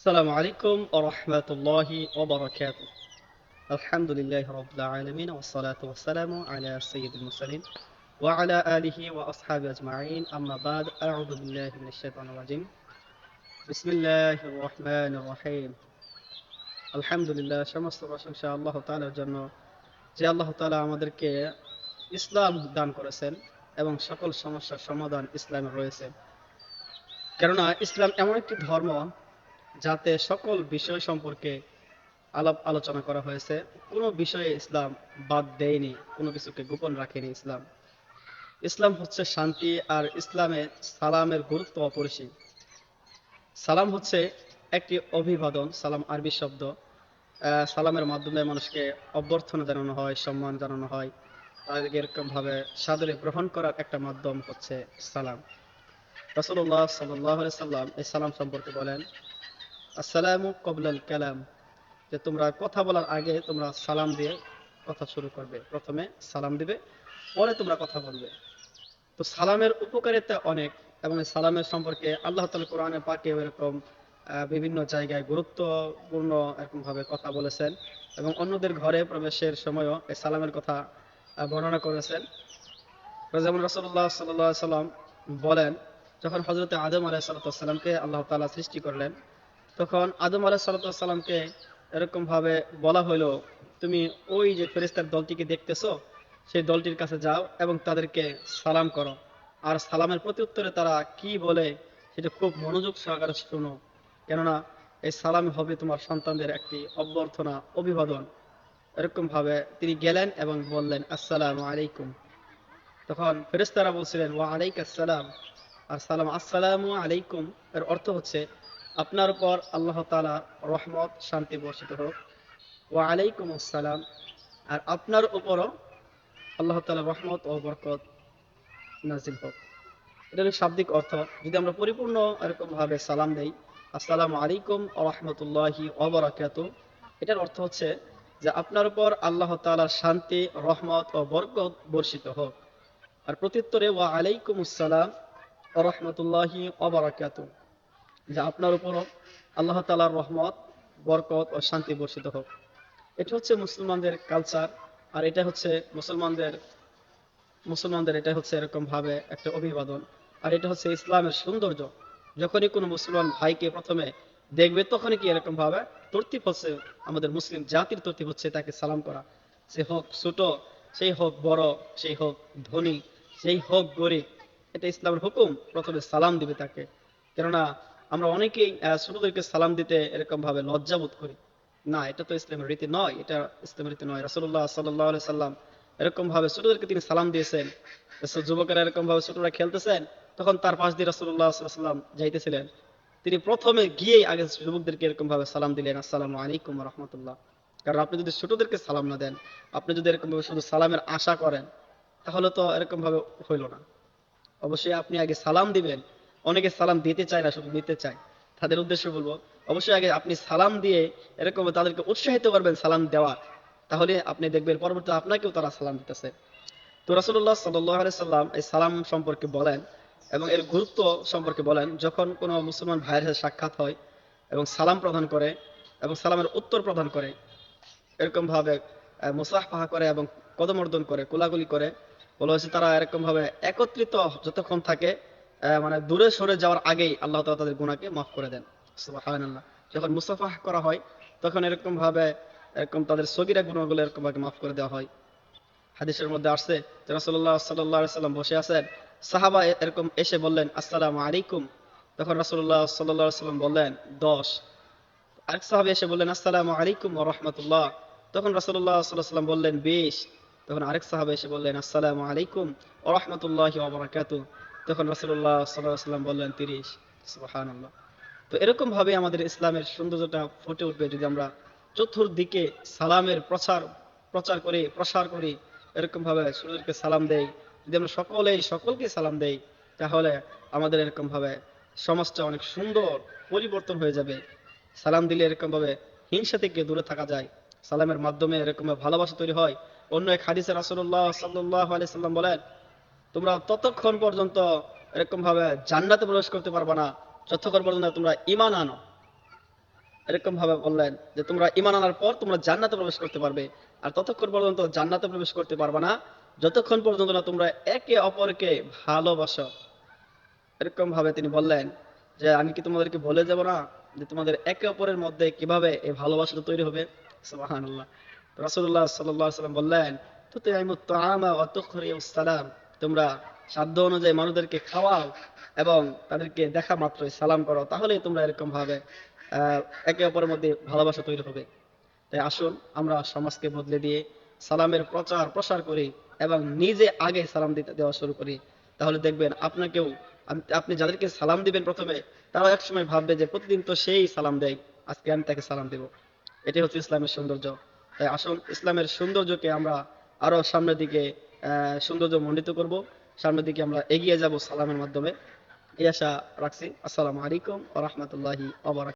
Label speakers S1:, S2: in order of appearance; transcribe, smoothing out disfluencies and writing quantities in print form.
S1: السلام عليكم ورحمة الله وبركاته. الحمد لله رب العالمين والصلاة والسلام على سيد المرسلين وعلى آله وأصحابه أجمعين. أما بعد، أعوذ بالله من الشيطان الرجيم. بسم الله الرحمن الرحيم. আলহামদুলিল্লাহ, সমস্ত প্রশংসা আল্লাহ তাআলার জন্য, যে আল্লাহ তাআলা আমাদেরকে ইসলাম দান করেছেন এবং সকল সমস্যার সমাধান ইসলামে রয়েছে। কেননা ইসলাম এমন একটি ধর্ম যাতে সকল বিষয় সম্পর্কে আলাপ আলোচনা করা হয়েছে। কোনো বিষয়ে ইসলাম বাদ দেয়নি, কোনো কিছুকে গোপন রাখেনি। ইসলাম ইসলাম হচ্ছে শান্তি, আর ইসলামে সালামের গুরুত্ব অপরিসীম। সালাম হচ্ছে একটি অভিবাদন। সালাম আরবি শব্দ। সালামের মাধ্যমে মানুষকে অভ্যর্থনা জানানো হয়, সম্মান জানানো হয়, তাদেরকে এরকম ভাবে সাদরে গ্রহণ করার একটা মাধ্যম হচ্ছে সালাম। রাসূলুল্লাহ সাল্লাল্লাহু আলাইহি সাল্লাম এই সালাম সম্পর্কে বলেন, আসসালামু ক্বাবলাল কালাম, যে তোমরা কথা বলার আগে তোমরা সালাম দিয়ে কথা শুরু করবে। প্রথমে সালাম দিবে, পরে তোমরা কথা বলবে। তো সালামের উপকারিতা অনেক, এবং এই সালামের সম্পর্কে আল্লাহ তাআলা কোরআনে পাকে এরকম বিভিন্ন জায়গায় গুরুত্বপূর্ণ এরকম ভাবে কথা বলেছেন, এবং অন্যদের ঘরে প্রবেশের সময়ও এই সালামের কথা বর্ণনা করেছেন। যেমন রাসূলুল্লাহ সাল্লাল্লাহু আলাইহি সাল্লাম বলেন, যখন হযরত আদম আলাইহিস সালামকে আল্লাহ তাআলা সৃষ্টি করলেন, তখন আদম আলাইহিস সালামকে এরকম ভাবে বলা হলো, তুমি ওই যে ফেরেশতার দলটিকে দেখতেছো, সেই দলটির কাছে যাও এবং তাদেরকে সালাম করো। আর সালামের প্রত্যুত্তরে তারা কি বলে সেটা খুব মনোযোগ সহকারে শোনো, কেননা এই সালাম হবে তোমার সন্তানদের একটি অভ্যর্থনা, অভিবাদন। এরকম ভাবে তিনি গেলেন এবং বললেন, আসসালামু আলাইকুম। তখন ফেরেশতারা বলছিলেন, ওয়া আলাইকাস সালাম। আর সালাম আসসালামু আলাইকুম এর অর্থ হচ্ছে, আপনার উপর আল্লাহ তাআলা রহমত, শান্তি বর্ষিত হোক। ওয়া আলাইকুম আসসালাম, আর আপনার উপরও আল্লাহ তাআলা রহমত ও বরকত নাজিল হোক। এটা হলো শাব্দিক অর্থ। যদি আমরা পরিপূর্ণ এরকম ভাবে সালাম দেই, আসসালামু আলাইকুম ওয়া রাহমাতুল্লাহি ওয়া বারাকাতুহু, এটার অর্থ হচ্ছে যে আপনার উপর আল্লাহ তাআলার শান্তি, রহমত ও বরকত বর্ষিত হোক। আর প্রত্যুত্তরে ওয়া আলাইকুম আসসালাম ওয়া রাহমাতুল্লাহি ওয়া বারাকাতুহু, যে আপনার উপরও আল্লাহ তাআলার রহমত, বরকত ও শান্তি বর্ষিত হোক। এটা হচ্ছে মুসলমানদের কালচার। আর এটা হচ্ছে মুসলমানদের মুসলমানদের এটা হচ্ছে এরকম ভাবে একটা অভিবাদন। আর এটা হচ্ছে ইসলামের সৌন্দর্য। যখনই কোনো মুসলমান ভাইকে প্রথমে দেখবে, তখনই কি এরকম ভাবে তরতিব হচ্ছে, আমাদের মুসলিম জাতির তরতিব হচ্ছে তাকে সালাম করা। সে হোক ছোট, সেই হোক বড়, সেই হোক ধনী, সেই হোক গরিব, এটা ইসলামের হুকুম, প্রথমে সালাম দিবে তাকে। কেননা আমরা অনেকেই ছোটদেরকে সালাম দিতে এরকম ভাবে লজ্জাবোধ করি। না, এটা তো ইসলামের রীতি নয়, এটা ইসলামের রীতি নয়। রাসূলুল্লাহ সাল্লাল্লাহু আলাইহি সাল্লাম এরকম ভাবে ছোটদেরকে তিনি সালাম দিয়েছেন। যুবকেরা এরকম ভাবে ছোটরা খেলতেছেন, তখন তার পাশ দিয়ে রাসূলুল্লাহ সাল্লাল্লাহু আলাইহি সাল্লাম যাইতেছিলেন, তিনি প্রথমে গিয়েই আগে যুবকদেরকে এরকম ভাবে সালাম দিলেন, আসসালামু আলাইকুম ওয়া রাহমাতুল্লাহ। কারণ আপনি যদি ছোটদেরকে সালাম না দেন, আপনি যদি এরকম ভাবে শুধু সালামের আশা করেন, তাহলে তো এরকম ভাবে হইল না। অবশ্যই আপনি আগে সালাম দিবেন। অনেকে সালাম দিতে চায় না, শুধু নিতে চায়। তাদের উদ্দেশ্য বলবো, অবশ্যই আগে আপনি সালাম দিয়ে এরকম তাদেরকে উৎসাহিত করবেন সালাম দেওয়ার। তাহলে আপনি দেখবেন পরবর্তীতে আপনাকেও তারা সালাম দিতেছে। তো রাসূলুল্লাহ সাল্লাল্লাহু আলাইহি সাল্লাম এই সালাম সম্পর্কে বলেন এবং এর গুরুত্ব সম্পর্কে বলেন, যখন কোনো মুসলমান ভাইয়ের সাথে সাক্ষাৎ হয় এবং সালাম প্রদান করে এবং সালামের উত্তর প্রদান করে, এরকম ভাবে মুসাফাহা করে এবং কদমর্দন করে, কোলাকুলি করে, বলা হয়েছে তারা এরকম ভাবে একত্রিত যতক্ষণ থাকে, মানে দূরে সরে যাওয়ার আগেই আল্লাহ তাআলা তাদের গুনাহকে মাফ করে দেন। সুবহানাল্লাহ। যখন মুসাফাহা করা হয়, তখন এরকম ভাবে এরকম তাদের সগীরা গুনাহগুলো এরকম ভাবে মাফ করে দেওয়া হয়। হাদিসের মধ্যে আসছে যে রাসূলুল্লাহ সাল্লাল্লাহু আলাইহি সাল্লাম বসে আছেন, সাহাবা এরকম এসে বললেন, আসসালামু আলাইকুম। তখন রাসূলুল্লাহ সাল্লাল্লাহু আলাইহি সাল্লাম বললেন, 10। আরেক সাহাবী এসে বললেন, আসসালামু আলাইকুম ওয়া রাহমাতুল্লাহ। তখন রাসূলুল্লাহ সাল্লাল্লাহু আলাইহি সাল্লাম বললেন, 20। তখন আরেক সাহাবী এসে বললেন, আসসালামু আলাইকুম ওয়া রাহমাতুল্লাহি ওয়া বারাকাতুহু। তখন রাসূলুল্লাহ সাল্লাল্লাহু আলাইহি সাল্লাম বললেন, 30। সুবহানাল্লাহ। তো এরকম ভাবে আমাদের ইসলামের সৌন্দর্যটা ফুটে উঠবে যদি আমরা চতুর্দিকে সালামের প্রচার প্রচার করি, প্রসার করি, এরকম ভাবে সূর্যকে সালাম দেই। যদি আমরা সকলকে সালাম দেই, তাহলে আমাদের এরকম ভাবে সমাজটা অনেক সুন্দর পরিবর্তন হয়ে যাবে। সালাম দিলে এরকম ভাবে হিংসা থেকে দূরে থাকা যায়। সালামের মাধ্যমে এরকম ভাবে ভালোবাসা তৈরি হয়। অন্য এক হাদিসে রাসূলুল্লাহ সাল্লাল্লাহু আলাইহি সাল্লাম বলেন, তোমরা ততক্ষণ পর্যন্ত এরকম ভাবে জান্নাতে প্রবেশ করতে পারবে না, যতক্ষণ পর্যন্ত তোমরা ঈমান আনো। এরকম ভাবে বললেন যে তোমরা ঈমান আনার পর তোমরা জান্নাতে প্রবেশ করতে পারবে, আর ততক্ষণ পর্যন্ত জান্নাতে প্রবেশ করতে পারবে না যতক্ষণ পর্যন্ত না তোমরা একে অপরকে ভালোবাসো। এরকম ভাবে তিনি বললেন যে আমি কি তোমাদেরকে বলে যাব না যে তোমাদের একে অপরের মধ্যে কিভাবে এই ভালোবাসাটা তৈরি হবে। সুবহানাল্লাহ। রাসূলুল্লাহ সাল্লাল্লাহু আলাইহি ওয়াসাল্লাম বললেন তুতিমুত তুআমা ওয়া তুখরিউস সালাম, তোমরা সাধ্য অনুযায়ী মানুষদেরকে খাওয়াও এবং তাদেরকে দেখা মাত্রই সালাম করো, তাহলেই তোমরা এরকম ভাবে আহ, একে অপরের মধ্যে ভালোবাসা তৈরি হবে। তাই আসুন আমরা সমাজকে বদলে দিয়ে সালামের প্রচার প্রসার করি এবং নিজে আগে সালাম দিতে দেওয়া শুরু করি। তাহলে দেখবেন আপনাকেও, আপনি যাদেরকে সালাম দিবেন প্রথমে, তারাও একসময় ভাববে যে প্রতিদিন তো সেই সালাম দেয়, আজকে আমি তাকে সালাম দেব। এটাই হচ্ছে ইসলামের সৌন্দর্য। তাই আসুন ইসলামের সৌন্দর্যকে আমরা আরো সামনের দিকে সৌন্দর্য মণ্ডিত করব, সামনের দিকে আমরা এগিয়ে যাব সালামের মাধ্যমে। এই আশা রাখছি। আসসালামু আলাইকুম ওয়া রাহমাতুল্লাহি ওয়া বারাকাতুহু।